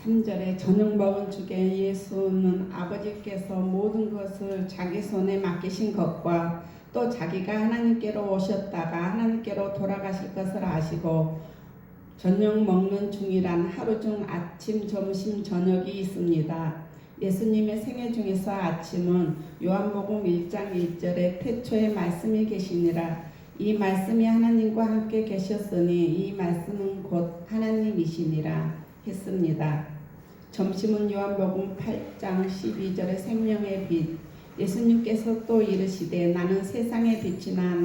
3절에 저녁 먹은 주에 예수는 아버지께서 모든 것을 자기 손에 맡기신 것과 또 자기가 하나님께로 오셨다가 하나님께로 돌아가실 것을 아시고 저녁 먹는 중이란 하루 중 아침, 점심, 저녁이 있습니다. 예수님의 생애 중에서 아침은 요한복음 1장 1절에 태초에 말씀이 계시니라. 이 말씀이 하나님과 함께 계셨으니 이 말씀은 곧 하나님이시니라 했습니다. 점심은 요한복음 8장 12절의 생명의 빛. 예수님께서 또 이르시되 나는 세상의 빛이나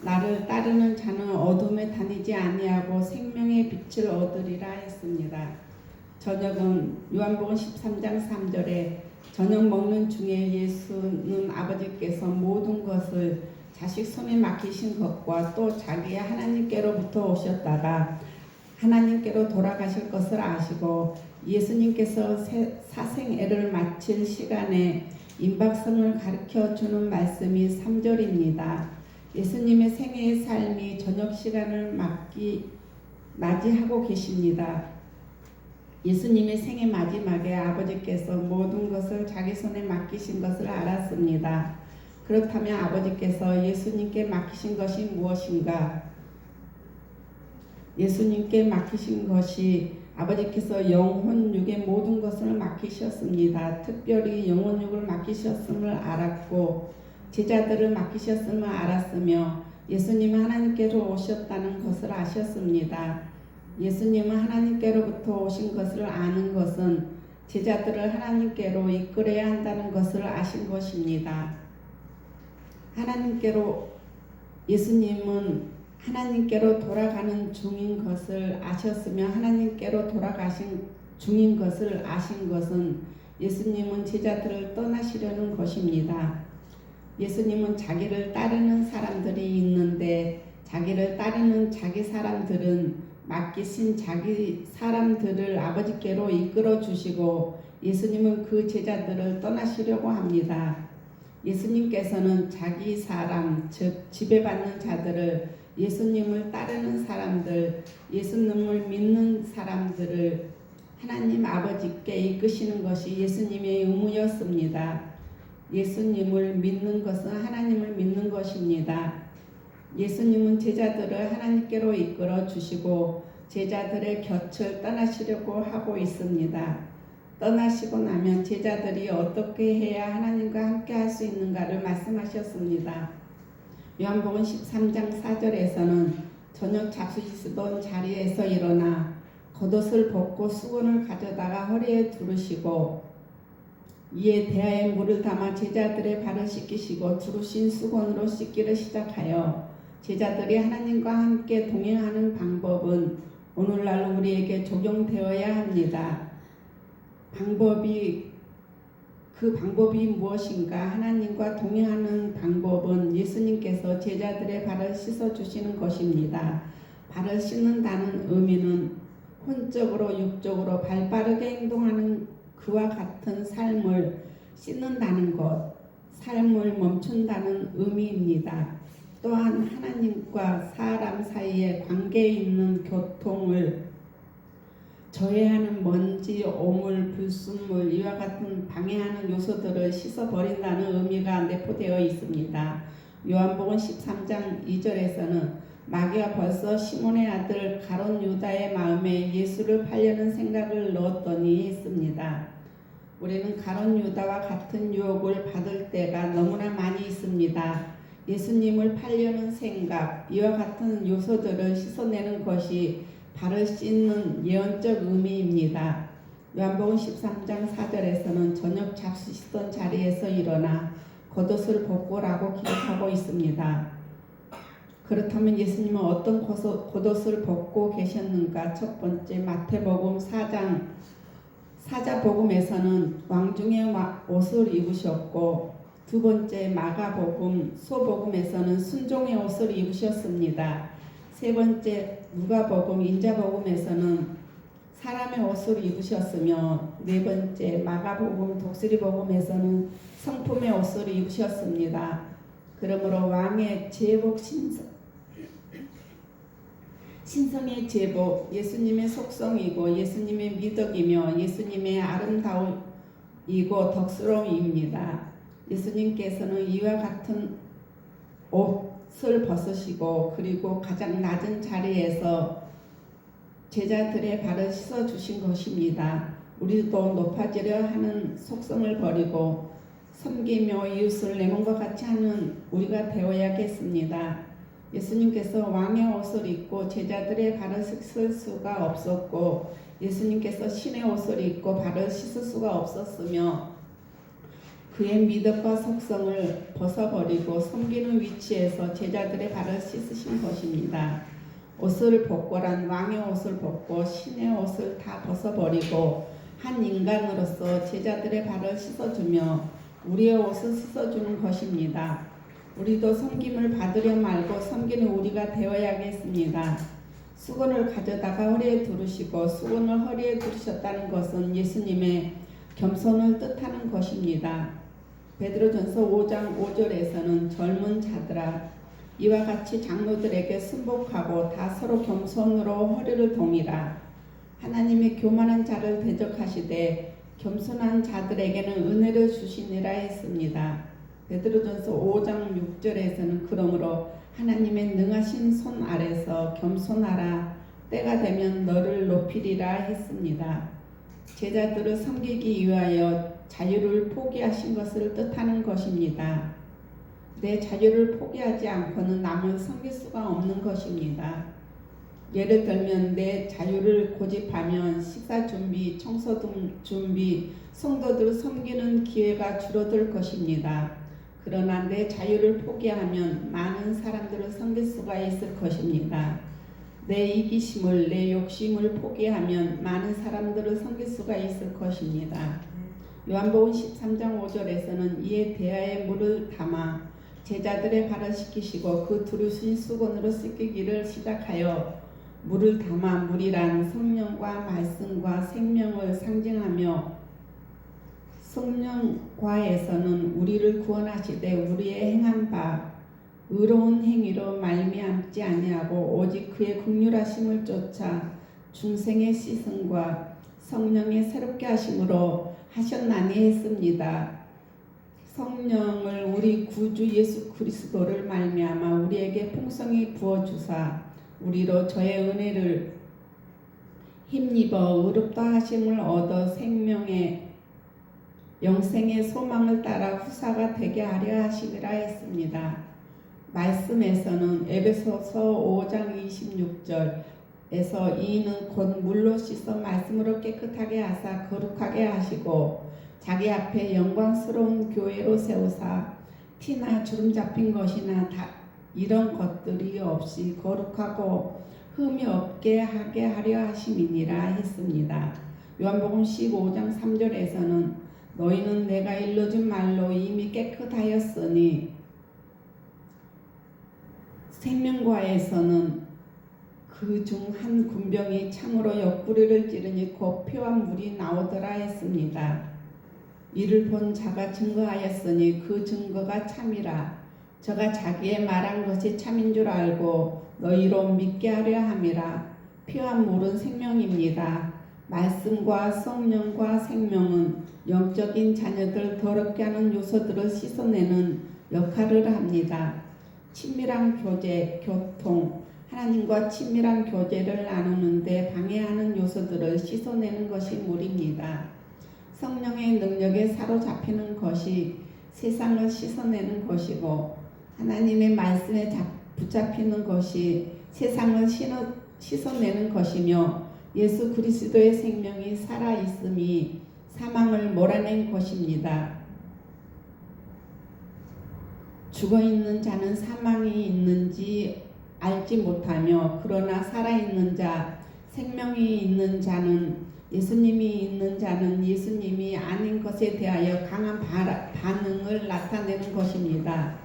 나를 따르는 자는 어둠에 다니지 아니하고 생명의 빛을 얻으리라 했습니다. 저녁은 요한복음 13장 3절에 저녁 먹는 중에 예수는 아버지께서 모든 것을 자식 손에 맡기신 것과 또 자기의 하나님께로부터 오셨다가 하나님께로 돌아가실 것을 아시고 예수님께서 사생애를 마칠 시간에 임박성을 가르쳐주는 말씀이 3절입니다. 예수님의 생애의 삶이 저녁 시간을 맞이하고 계십니다. 예수님의 생애 마지막에 아버지께서 모든 것을 자기 손에 맡기신 것을 알았습니다. 그렇다면 아버지께서 예수님께 맡기신 것이 무엇인가? 예수님께 맡기신 것이 아버지께서 영혼육의 모든 것을 맡기셨습니다. 특별히 영혼육을 맡기셨음을 알았고 제자들을 맡기셨음을 알았으며 예수님은 하나님께로 오셨다는 것을 아셨습니다. 예수님은 하나님께로부터 오신 것을 아는 것은 제자들을 하나님께로 이끌어야 한다는 것을 아신 것입니다. 예수님은 하나님께로 돌아가는 중인 것을 아셨으며 하나님께로 돌아가신 중인 것을 아신 것은 예수님은 제자들을 떠나시려는 것입니다. 예수님은 자기를 따르는 사람들이 있는데 자기를 따르는 자기 사람들은 맡기신 자기 사람들을 아버지께로 이끌어 주시고 예수님은 그 제자들을 떠나시려고 합니다. 예수님께서는 자기 사람, 즉 지배받는 자들을 예수님을 따르는 사람들, 예수님을 믿는 사람들을 하나님 아버지께 이끄시는 것이 예수님의 의무였습니다. 예수님을 믿는 것은 하나님을 믿는 것입니다. 예수님은 제자들을 하나님께로 이끌어 주시고 제자들의 곁을 떠나시려고 하고 있습니다. 떠나시고 나면 제자들이 어떻게 해야 하나님과 함께 할 수 있는가를 말씀하셨습니다. 요한복음 13장 4절에서는 저녁 잡수시던 자리에서 일어나 겉옷을 벗고 수건을 가져다가 허리에 두르시고 이에 대하에 물을 담아 제자들의 발을 씻기시고 두르신 수건으로 씻기를 시작하여 제자들이 하나님과 함께 동행하는 방법은 오늘날 우리에게 적용되어야 합니다. 그 방법이 무엇인가? 하나님과 동행하는 방법은 예수님께서 제자들의 발을 씻어주시는 것입니다. 발을 씻는다는 의미는 혼적으로 육적으로 발빠르게 행동하는 그와 같은 삶을 씻는다는 것, 삶을 멈춘다는 의미입니다. 또한 하나님과 사람 사이에 관계에 있는 교통을 저해하는 먼지, 오물, 불순물 이와 같은 방해하는 요소들을 씻어버린다는 의미가 내포되어 있습니다. 요한복음 13장 2절에서는 마귀가 벌써 시몬의 아들 가룟 유다의 마음에 예수를 팔려는 생각을 넣었더니 했습니다. 우리는 가룟 유다와 같은 유혹을 받을 때가 너무나 많이 있습니다. 예수님을 팔려는 생각, 이와 같은 요소들을 씻어내는 것이 발을 씻는 예언적 의미입니다. 요한복음 13장 4절에서는 저녁 잡수시던 자리에서 일어나 겉옷을 벗고라고 기록하고 있습니다. 그렇다면 예수님은 어떤 겉옷을 벗고 계셨는가? 첫 번째 마태복음 4장 사자복음에서는 왕중의 옷을 입으셨고 두 번째 마가복음 소복음에서는 순종의 옷을 입으셨습니다. 세 번째 누가복음 인자복음에서는 사람의 옷을 입으셨으며 네 번째 마가복음 독수리복음에서는 성품의 옷을 입으셨습니다. 그러므로 왕의 제복 신성의 제복, 예수님의 속성이고 예수님의 미덕이며 예수님의 아름다움이고 덕스러움입니다. 예수님께서는 이와 같은 옷을 벗으시고 그리고 가장 낮은 자리에서 제자들의 발을 씻어 주신 것입니다. 우리도 높아지려 하는 속성을 버리고 섬기며 이웃을 내 몸과 같이 하는 우리가 되어야겠습니다. 예수님께서 왕의 옷을 입고 제자들의 발을 씻을 수가 없었고 예수님께서 신의 옷을 입고 발을 씻을 수가 없었으며 그의 미덕과 속성을 벗어버리고 섬기는 위치에서 제자들의 발을 씻으신 것입니다. 옷을 벗고란 왕의 옷을 벗고 신의 옷을 다 벗어버리고 한 인간으로서 제자들의 발을 씻어주며 우리의 옷을 씻어주는 것입니다. 우리도 섬김을 받으려 말고 섬기는 우리가 되어야겠습니다. 수건을 가져다가 허리에 두르시고 수건을 허리에 두르셨다는 것은 예수님의 겸손을 뜻하는 것입니다. 베드로전서 5장 5절에서는 젊은 자들아 이와 같이 장로들에게 순복하고 다 서로 겸손으로 허리를 동이라. 하나님이 교만한 자를 대적하시되 겸손한 자들에게는 은혜를 주시니라 했습니다. 베드로전서 5장 6절에서는 그러므로 하나님의 능하신 손 아래서 겸손하라. 때가 되면 너를 높이리라 했습니다. 제자들을 섬기기 위하여 자유를 포기하신 것을 뜻하는 것입니다. 내 자유를 포기하지 않고는 남을 섬길 수가 없는 것입니다. 예를 들면 내 자유를 고집하면 식사 준비, 청소 준비, 성도들 섬기는 기회가 줄어들 것입니다. 그러나 내 자유를 포기하면 많은 사람들을 섬길 수가 있을 것입니다. 내 이기심을, 내 욕심을 포기하면 많은 사람들을 섬길 수가 있을 것입니다. 요한복음 13장 5절에서는 이에 대하여 물을 담아 제자들의 발을 씻기시고 그 두르신 수건으로 씻기기를 시작하여 물을 담아 물이란 성령과 말씀과 생명을 상징하며 성령과에서는 우리를 구원하시되 우리의 행한 바 의로운 행위로 말미암지 아니하고 오직 그의 긍휼하심을 쫓아 중생의 씻음과 성령의 새롭게 하심으로 하셨나니 했습니다. 성령을 우리 구주 예수 그리스도를 말미암아 우리에게 풍성히 부어주사 우리로 저의 은혜를 힘입어 의롭다 하심을 얻어 생명의 영생의 소망을 따라 후사가 되게 하려 하심이라 했습니다. 말씀에서는 에베소서 5장 26절에서 이는 곧 물로 씻어 말씀으로 깨끗하게 하사 거룩하게 하시고 자기 앞에 영광스러운 교회로 세우사 티나 주름 잡힌 것이나 이런 것들이 없이 거룩하고 흠이 없게 하게 하려 하심이니라 했습니다. 요한복음 15장 3절에서는 너희는 내가 일러준 말로 이미 깨끗하였으니 생명과에서는 그 중 한 군병이 창으로 옆구리를 찌르니 곧 피와 물이 나오더라 했습니다. 이를 본 자가 증거하였으니 그 증거가 참이라. 저가 자기의 말한 것이 참인 줄 알고 너희로 믿게 하려 함이라. 피와 물은 생명입니다. 말씀과 성령과 생명은 영적인 자녀들 더럽게 하는 요소들을 씻어내는 역할을 합니다. 친밀한 교제, 교통, 하나님과 친밀한 교제를 나누는데 방해하는 요소들을 씻어내는 것이 물입니다. 성령의 능력에 사로잡히는 것이 세상을 씻어내는 것이고 하나님의 말씀에 붙잡히는 것이 세상을 씻어내는 것이며 예수 그리스도의 생명이 살아있음이 사망을 몰아낸 것입니다. 죽어있는 자는 사망이 있는지 알지 못하며 그러나 살아있는 자, 생명이 있는 자는 예수님이 있는 자는 예수님이 아닌 것에 대하여 강한 반응을 나타내는 것입니다.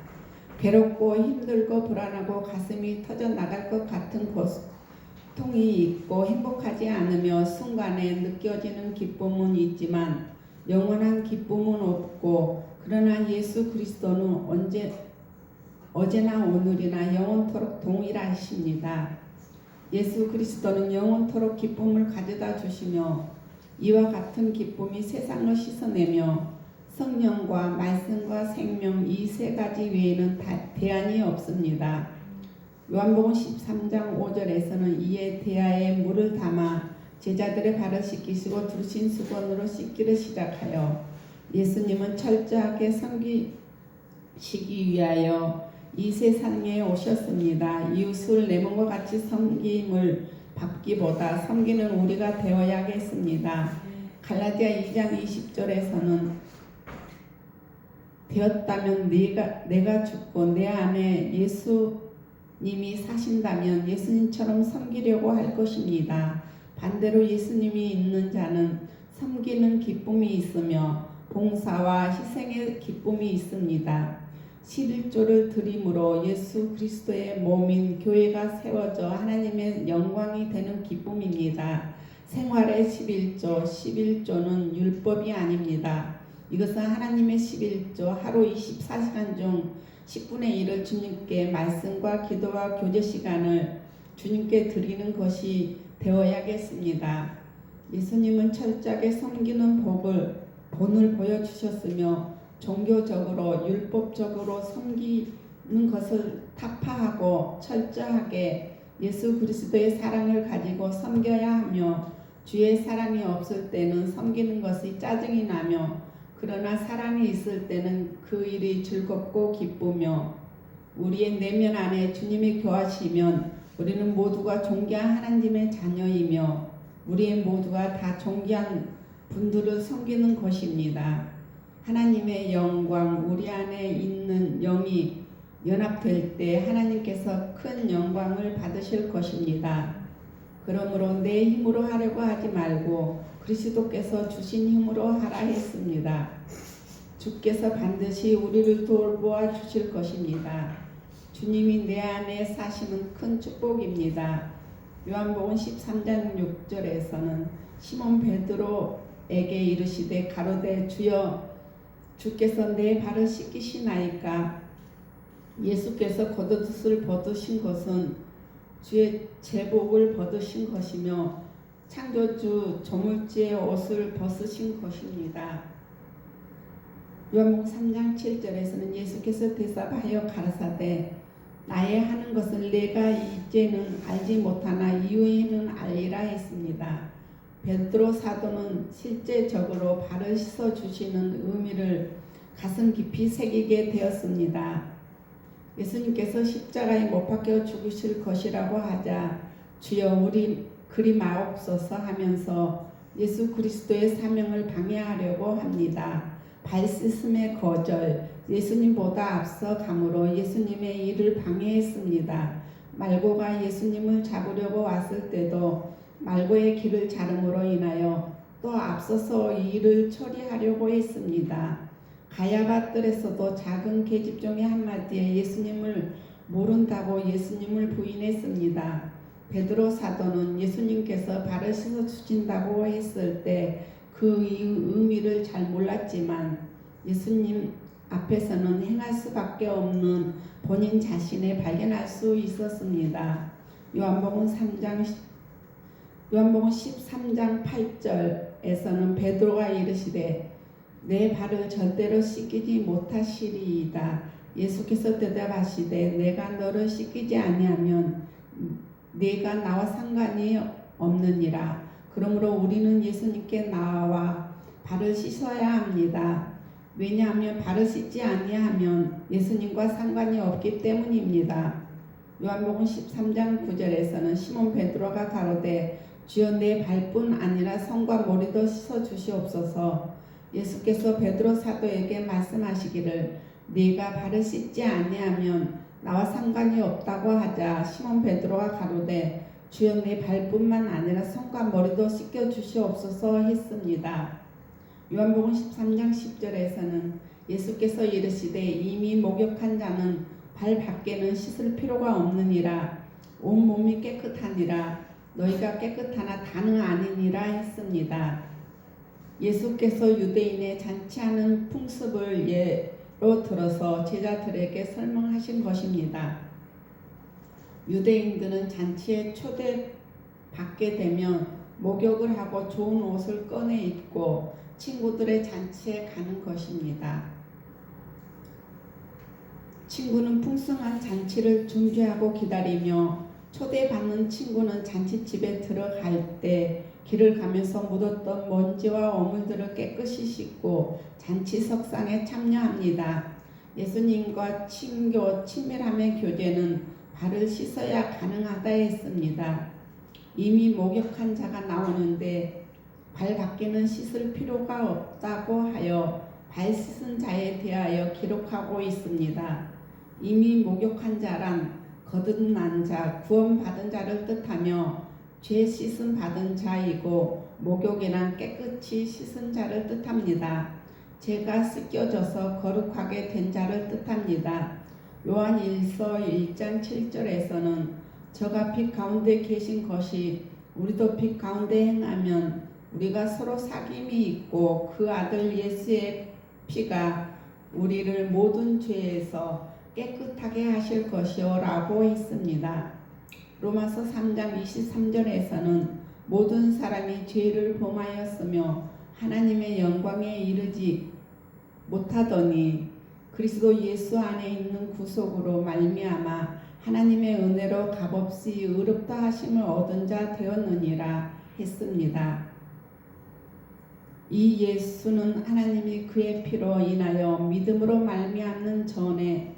괴롭고 힘들고 불안하고 가슴이 터져 나갈 것 같은 고통이 있고 행복하지 않으며 순간에 느껴지는 기쁨은 있지만 영원한 기쁨은 없고 그러나 예수 그리스도는 어제나 오늘이나 영원토록 동일하십니다. 예수 그리스도는 영원토록 기쁨을 가져다 주시며 이와 같은 기쁨이 세상을 씻어내며 성령과 말씀과 생명 이 세 가지 외에는 대안이 없습니다. 요한복음 13장 5절에서는 이에 대야에 물을 담아 제자들의 발을 씻기시고 두르신 수건으로 씻기를 시작하여 예수님은 철저하게 섬기시기 위하여 이 세상에 오셨습니다. 이웃을 내 몸과 같이 섬김을 받기보다 섬기는 우리가 되어야겠습니다. 갈라디아 2장 20절에서는 되었다면 내가 죽고 내 안에 예수님이 사신다면 예수님처럼 섬기려고 할 것입니다. 반대로 예수님이 있는 자는 섬기는 기쁨이 있으며 봉사와 희생의 기쁨이 있습니다. 11조를 드림으로 예수 그리스도의 몸인 교회가 세워져 하나님의 영광이 되는 기쁨입니다. 생활의 11조는 율법이 아닙니다. 이것은 하나님의 11조 하루 24시간 중 10분의 1을 주님께 말씀과 기도와 교제 시간을 주님께 드리는 것이 되어야겠습니다. 예수님은 철저하게 섬기는 본을 보여주셨으며 종교적으로 율법적으로 섬기는 것을 타파하고 철저하게 예수 그리스도의 사랑을 가지고 섬겨야 하며 주의 사랑이 없을 때는 섬기는 것이 짜증이 나며 그러나 사랑이 있을 때는 그 일이 즐겁고 기쁘며 우리의 내면 안에 주님이 거하시면 우리는 모두가 존귀한 하나님의 자녀이며 우리의 모두가 다 존귀한 분들을 섬기는 것입니다. 하나님의 영광 우리 안에 있는 영이 연합될 때 하나님께서 큰 영광을 받으실 것입니다. 그러므로 내 힘으로 하려고 하지 말고 그리스도께서 주신 힘으로 하라 했습니다. 주께서 반드시 우리를 돌보아 주실 것입니다. 주님이 내 안에 사시는 큰 축복입니다. 요한복음 13장 6절에서는 시몬 베드로에게 이르시되 가로되 주여 주께서 내 발을 씻기시나이까. 예수께서 겉옷을 벗으신 것은 주의 제복을 벗으신 것이며 창조주 조물주의 옷을 벗으신 것입니다. 요한복음 3장 7절에서는 예수께서 대답하여 가라사대 나의 하는 것을 내가 이제는 알지 못하나 이후에는 알리라 했습니다. 베드로 사도는 실제적으로 발을 씻어 주시는 의미를 가슴 깊이 새기게 되었습니다. 예수님께서 십자가에 못 박혀 죽으실 것이라고 하자 주여 우리 그리 마옵소서 하면서 예수 그리스도의 사명을 방해하려고 합니다. 발 씻음의 거절, 예수님보다 앞서 감으로 예수님의 일을 방해했습니다. 말고가 예수님을 잡으려고 왔을 때도 말고의 길을 자름으로 인하여 또 앞서서 이 일을 처리하려고 했습니다. 가야바 뜰에서도 작은 계집종의 한마디에 예수님을 모른다고 예수님을 부인했습니다. 베드로 사도는 예수님께서 발을 씻어 주신다고 했을 때 그 의미를 잘 몰랐지만 예수님 앞에서는 행할 수밖에 없는 본인 자신을 발견할 수 있었습니다. 요한복음 13장 8절에서는 베드로가 이르시되 내 발을 절대로 씻기지 못하시리이다. 예수께서 대답하시되 내가 너를 씻기지 아니하면 네가 나와 상관이 없느니라. 그러므로 우리는 예수님께 나와 발을 씻어야 합니다. 왜냐하면 발을 씻지 아니하면 예수님과 상관이 없기 때문입니다. 요한복음 13장 9절에서는 시몬 베드로가 가로되 주여 내 발뿐 아니라 손과 머리도 씻어 주시옵소서. 예수께서 베드로 사도에게 말씀하시기를 네가 발을 씻지 아니하면 나와 상관이 없다고 하자 시몬 베드로가 가로되 주여 내 발뿐만 아니라 손과 머리도 씻겨 주시옵소서 했습니다. 요한복음 13장 10절에서는 예수께서 이르시되 이미 목욕한 자는 발 밖에는 씻을 필요가 없느니라. 온 몸이 깨끗하니라. 너희가 깨끗하나 다는 아니니라 했습니다. 예수께서 유대인의 잔치하는 풍습을 예로 들어서 제자들에게 설명하신 것입니다. 유대인들은 잔치에 초대받게 되면 목욕을 하고 좋은 옷을 꺼내 입고 친구들의 잔치에 가는 것입니다. 친구는 풍성한 잔치를 준비하고 기다리며 초대받는 친구는 잔치집에 들어갈 때 길을 가면서 묻었던 먼지와 오물들을 깨끗이 씻고 잔치 석상에 참여합니다. 예수님과 친교 친밀함의 교제는 발을 씻어야 가능하다 했습니다. 이미 목욕한 자가 나오는데 발 밖에는 씻을 필요가 없다고 하여 발 씻은 자에 대하여 기록하고 있습니다. 이미 목욕한 자란 거듭난 자, 구원받은 자를 뜻하며 죄 씻음 받은 자이고 목욕이란 깨끗이 씻은 자를 뜻합니다. 죄가 씻겨져서 거룩하게 된 자를 뜻합니다. 요한 1서 1장 7절에서는 저가 빛 가운데 계신 것이 우리도 빛 가운데 행하면 우리가 서로 사귐이 있고 그 아들 예수의 피가 우리를 모든 죄에서 깨끗하게 하실 것이요 라고 했습니다. 로마서 3장 23절에서는 모든 사람이 죄를 범하였으며 하나님의 영광에 이르지 못하더니 그리스도 예수 안에 있는 구속으로 말미암아 하나님의 은혜로 값없이 의롭다 하심을 얻은 자 되었느니라 했습니다. 이 예수는 하나님이 그의 피로 인하여 믿음으로 말미암는 전에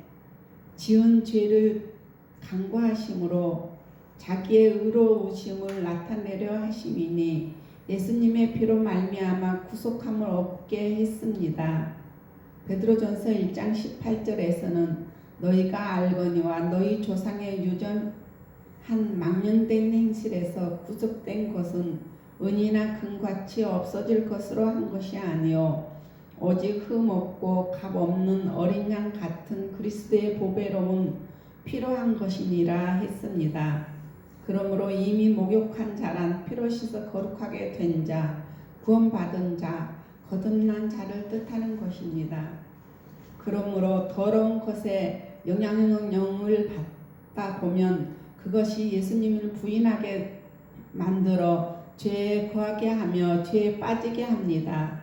지은 죄를 간구하심으로 자기의 의로우심을 나타내려 하심이니 예수님의 피로 말미암아 구속함을 얻게 했습니다. 베드로전서 1장 18절에서는 너희가 알거니와 너희 조상의 유전한 망령된 행실에서 구속된 것은 은이나 금같이 없어질 것으로 한 것이 아니요 오직 흠없고 값없는 어린 양 같은 그리스도의 보배로운 피로 한 것이니라 했습니다. 그러므로 이미 목욕한 자란 피로 씻어 거룩하게 된 자, 구원받은 자, 거듭난 자를 뜻하는 것입니다. 그러므로 더러운 것에 영향을 받다 보면 그것이 예수님을 부인하게 만들어 죄에 거하게 하며 죄에 빠지게 합니다.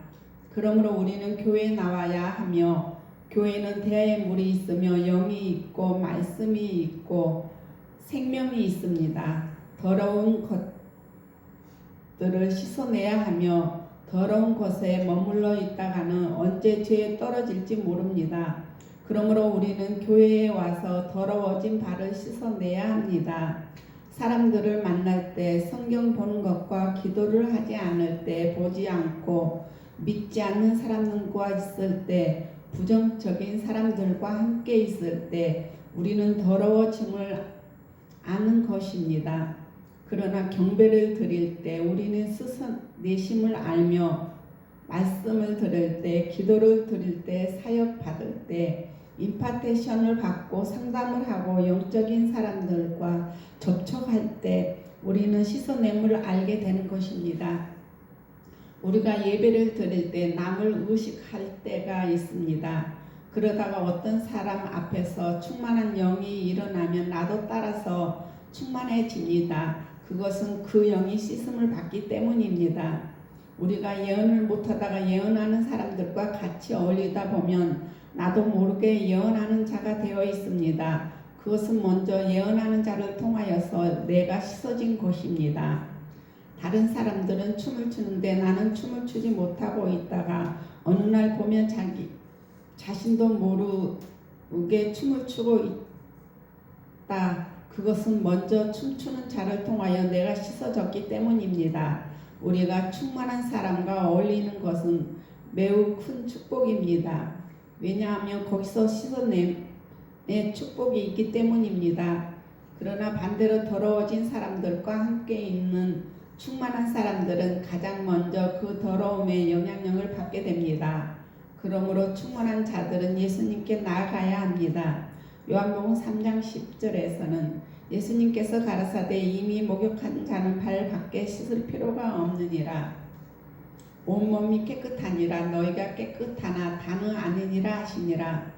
그러므로 우리는 교회에 나와야 하며 교회는 대화의 물이 있으며 영이 있고 말씀이 있고 생명이 있습니다. 더러운 것들을 씻어내야 하며 더러운 곳에 머물러 있다가는 언제 죄에 떨어질지 모릅니다. 그러므로 우리는 교회에 와서 더러워진 발을 씻어내야 합니다. 사람들을 만날 때 성경 보는 것과 기도를 하지 않을 때 보지 않고 믿지 않는 사람들과 있을 때 부정적인 사람들과 함께 있을 때 우리는 더러워짐을 아는 것입니다. 그러나 경배를 드릴 때 우리는 스스로 내심을 알며 말씀을 들을 때 기도를 드릴 때 사역 받을 때 임파테이션을 받고 상담을 하고 영적인 사람들과 접촉할 때 우리는 씻어냄을 알게 되는 것입니다. 우리가 예배를 드릴 때 남을 의식할 때가 있습니다. 그러다가 어떤 사람 앞에서 충만한 영이 일어나면 나도 따라서 충만해집니다. 그것은 그 영이 씻음을 받기 때문입니다. 우리가 예언을 못하다가 예언하는 사람들과 같이 어울리다 보면 나도 모르게 예언하는 자가 되어 있습니다. 그것은 먼저 예언하는 자를 통하여서 내가 씻어진 것입니다. 다른 사람들은 춤을 추는데 나는 춤을 추지 못하고 있다가 어느 날 보면 자신도 모르게 춤을 추고 있다. 그것은 먼저 춤추는 자를 통하여 내가 씻어졌기 때문입니다. 우리가 충만한 사람과 어울리는 것은 매우 큰 축복입니다. 왜냐하면 거기서 씻어냄의 축복이 있기 때문입니다. 그러나 반대로 더러워진 사람들과 함께 있는 충만한 사람들은 가장 먼저 그 더러움의 영향력을 받게 됩니다. 그러므로 충만한 자들은 예수님께 나아가야 합니다. 요한복음 3장 10절에서는 예수님께서 가라사대 이미 목욕한 자는 발 밖에 씻을 필요가 없느니라. 온몸이 깨끗하니라 너희가 깨끗하나 다는 아니니라 하시니라.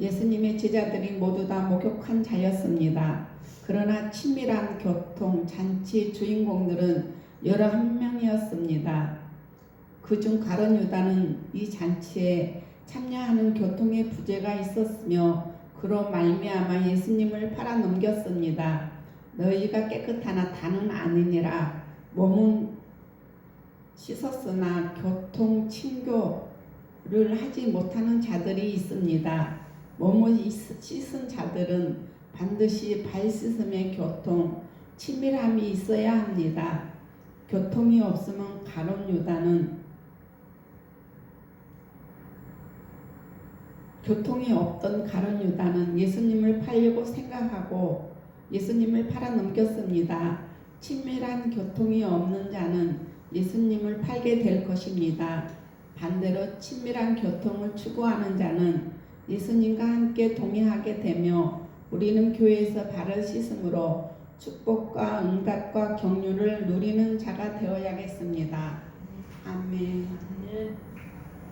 예수님의 제자들이 모두 다 목욕한 자였습니다. 그러나 친밀한 교통, 잔치 주인공들은 11명이었습니다. 그중 가룟 유다는 이 잔치에 참여하는 교통의 부재가 있었으며 그로 말미암아 예수님을 팔아넘겼습니다. 너희가 깨끗하나 다는 아니니라. 몸은 씻었으나 교통 친교를 하지 못하는 자들이 있습니다. 몸을 씻은 자들은 반드시 발 씻음의 교통, 친밀함이 있어야 합니다. 교통이 없으면 가룟 유다는 교통이 없던 가룟 유다는 예수님을 팔려고 생각하고 예수님을 팔아넘겼습니다. 친밀한 교통이 없는 자는 예수님을 팔게 될 것입니다. 반대로 친밀한 교통을 추구하는 자는 예수님과 함께 동행하게 되며 우리는 교회에서 발을 씻음으로 축복과 응답과 격려를 누리는 자가 되어야겠습니다. 아멘.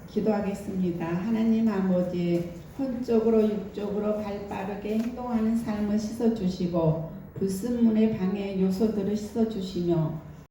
기도하겠습니다. 하나님 아버지, 혼적으로 육적으로 발빠르게 행동하는 삶을 씻어주시고 불순물의 방해 요소들을 씻어주시며